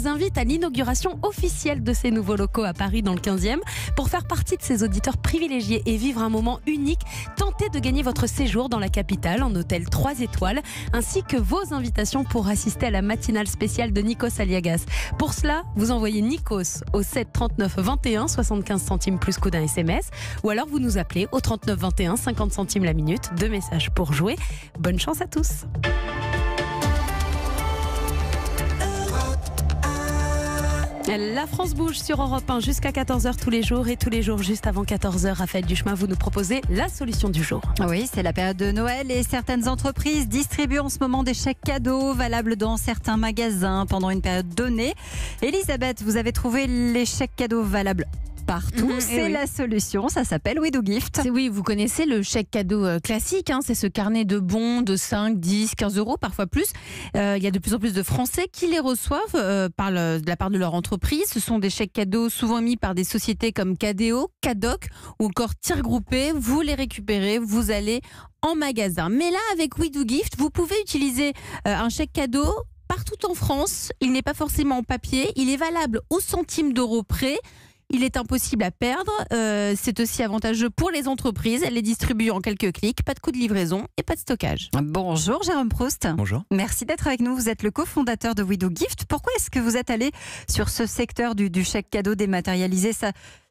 vous invite à l'inauguration officielle de ces nouveaux locaux à Paris dans le 15e. Pour faire partie de ces auditeurs privilégiés et vivre un moment unique, tentez de gagner votre séjour dans la capitale en hôtel 3 étoiles, ainsi que vos invitations pour assister à la matinale spéciale de Nikos Aliagas. Pour cela, vous envoyez Nikos au 7 39 21, 75 centimes plus coût d'un SMS, ou alors vous nous appelez au 39 21, 50 centimes la minute. 2 messages pour jouer. Bonne chance à tous. La France bouge sur Europe 1 jusqu'à 14h tous les jours, et tous les jours juste avant 14h, Raphaël Duchemin, vous nous proposez la solution du jour. Oui, c'est la période de Noël et certaines entreprises distribuent en ce moment des chèques cadeaux valables dans certains magasins pendant une période donnée. Elisabeth, vous avez trouvé les chèques cadeaux valables partout, c'est la solution, ça s'appelle We Do Gift. Oui, vous connaissez le chèque cadeau classique, c'est ce carnet de bons de 5, 10, 15 euros, parfois plus. Il y a de plus en plus de Français qui les reçoivent de la part de leur entreprise. Ce sont des chèques cadeaux souvent mis par des sociétés comme Cadéo, Cadoc ou encore Tir Groupé. Vous les récupérez, vous allez en magasin. Mais là, avec We Do Gift, vous pouvez utiliser un chèque cadeau partout en France. Il n'est pas forcément en papier, il est valable au centime d'euro près. Il est impossible à perdre. C'est aussi avantageux pour les entreprises. Elle les distribue en quelques clics. Pas de coût de livraison et pas de stockage. Bonjour Jérôme Proust. Bonjour. Merci d'être avec nous. Vous êtes le cofondateur de We Do Gift. Pourquoi est-ce que vous êtes allé sur ce secteur du chèque cadeau dématérialisé ?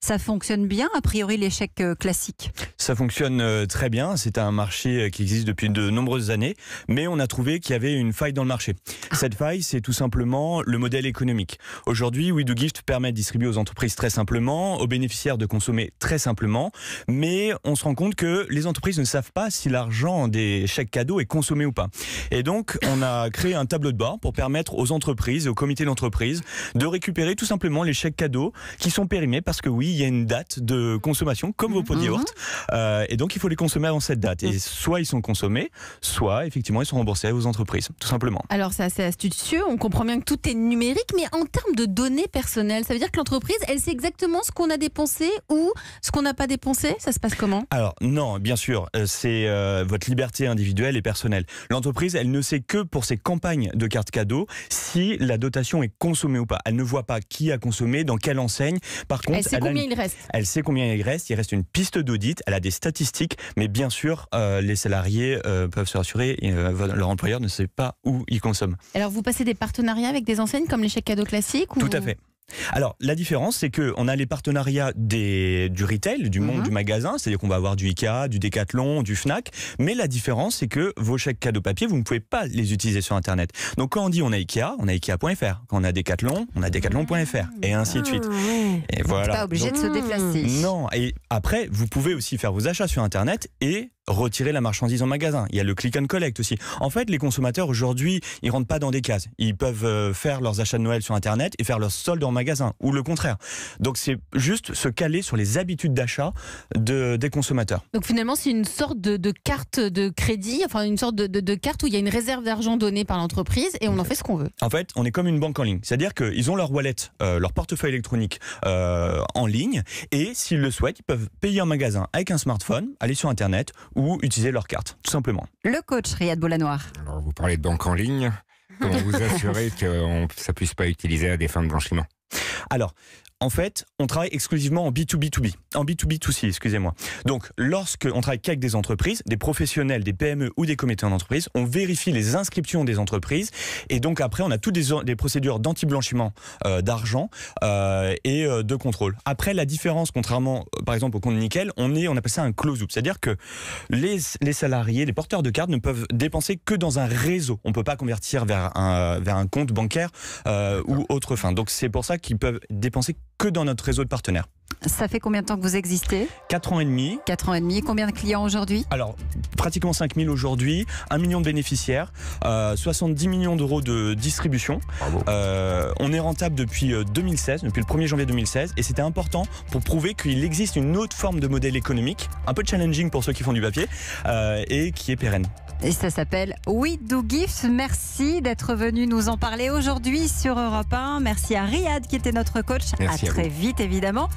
Ça fonctionne bien, a priori, les chèques classiques? Ça fonctionne très bien. C'est un marché qui existe depuis de nombreuses années. Mais on a trouvé qu'il y avait une faille dans le marché. Cette faille, c'est tout simplement le modèle économique. Aujourd'hui, We Do Gift permet de distribuer aux entreprises très simplement, aux bénéficiaires de consommer très simplement. Mais on se rend compte que les entreprises ne savent pas si l'argent des chèques cadeaux est consommé ou pas. Et donc, on a créé un tableau de bord pour permettre aux entreprises et aux comités d'entreprise de récupérer tout simplement les chèques cadeaux qui sont périmés parce que oui, il y a une date de consommation comme vos pots de yaourt. Et donc, il faut les consommer avant cette date. Et soit ils sont consommés, soit effectivement ils sont remboursés aux entreprises, tout simplement. Alors, c'est assez astucieux. On comprend bien que tout est numérique, mais en termes de données personnelles, ça veut dire que l'entreprise, elle sait exactement ce qu'on a dépensé ou ce qu'on n'a pas dépensé. Ça se passe comment ? Alors, non, bien sûr, c'est votre liberté individuelle et personnelle. L'entreprise, elle ne sait que pour ses campagnes de cartes cadeaux si la dotation est consommée ou pas. Elle ne voit pas qui a consommé, dans quelle enseigne. Par contre, elle sait combien il reste. Elle sait combien il reste. Il reste une piste d'audit. Elle a des statistiques. Mais bien sûr, les salariés peuvent se rassurer. Leur employeur ne sait pas où ils consomment. Alors, vous passez des partenariats avec des enseignes comme les chèques cadeaux classiques Tout à fait. Alors, la différence, c'est qu'on a les partenariats du retail, du monde du magasin, c'est-à-dire qu'on va avoir du Ikea, du Decathlon, du Fnac, mais la différence, c'est que vos chèques cadeaux papier, vous ne pouvez pas les utiliser sur Internet. Donc, quand on dit on a Ikea, on a Ikea.fr. Quand on a Decathlon, on a Decathlon.fr, et ainsi de suite. Et voilà. Pas obligé de se déplacer. Non, et après, vous pouvez aussi faire vos achats sur Internet et retirer la marchandise en magasin. Il y a le click and collect aussi. En fait, les consommateurs aujourd'hui, ils rentrent pas dans des cases. Ils peuvent faire leurs achats de Noël sur Internet et faire leurs soldes en magasin, ou le contraire. Donc c'est juste se caler sur les habitudes d'achat des consommateurs. Donc finalement, c'est une sorte de carte de crédit, enfin une sorte de carte où il y a une réserve d'argent donnée par l'entreprise et on en fait ce qu'on veut. En fait, on est comme une banque en ligne. C'est-à-dire qu'ils ont leur wallet, leur portefeuille électronique en ligne, et s'ils le souhaitent, ils peuvent payer en magasin avec un smartphone, aller sur Internet ou utiliser leur carte, tout simplement. Le coach Riyad Boulanoir. Alors, vous parlez de banque en ligne. Comment vous assurer que ça ne puisse pas être utilisé à des fins de blanchiment ? Alors, en fait, on travaille exclusivement en B2B2B, en B2B2C, excusez-moi. Donc, lorsqu'on travaille qu'avec des entreprises, des professionnels, des PME ou des comités d'entreprise, on vérifie les inscriptions des entreprises et donc après, on a toutes des procédures d'anti-blanchiment d'argent et de contrôle. Après, la différence, contrairement par exemple au compte nickel, on appelle ça un close-loop, c'est-à-dire que les salariés, les porteurs de cartes ne peuvent dépenser que dans un réseau. On ne peut pas convertir vers un compte bancaire ou autre fin. Donc, c'est pour ça qu'ils peuvent dépenser que dans notre réseau de partenaires. Ça fait combien de temps que vous existez ? 4 ans et demi. 4 ans et demi. Combien de clients aujourd'hui ? Alors, pratiquement 5000 aujourd'hui, 1 million de bénéficiaires, 70 millions d'euros de distribution. Bravo. On est rentable depuis 2016, depuis le 1er janvier 2016, et c'était important pour prouver qu'il existe une autre forme de modèle économique, un peu challenging pour ceux qui font du papier, et qui est pérenne. Et ça s'appelle We Do Gift. Merci d'être venu nous en parler aujourd'hui sur Europe 1. Merci à Riyad qui était notre coach. Merci à très vite évidemment.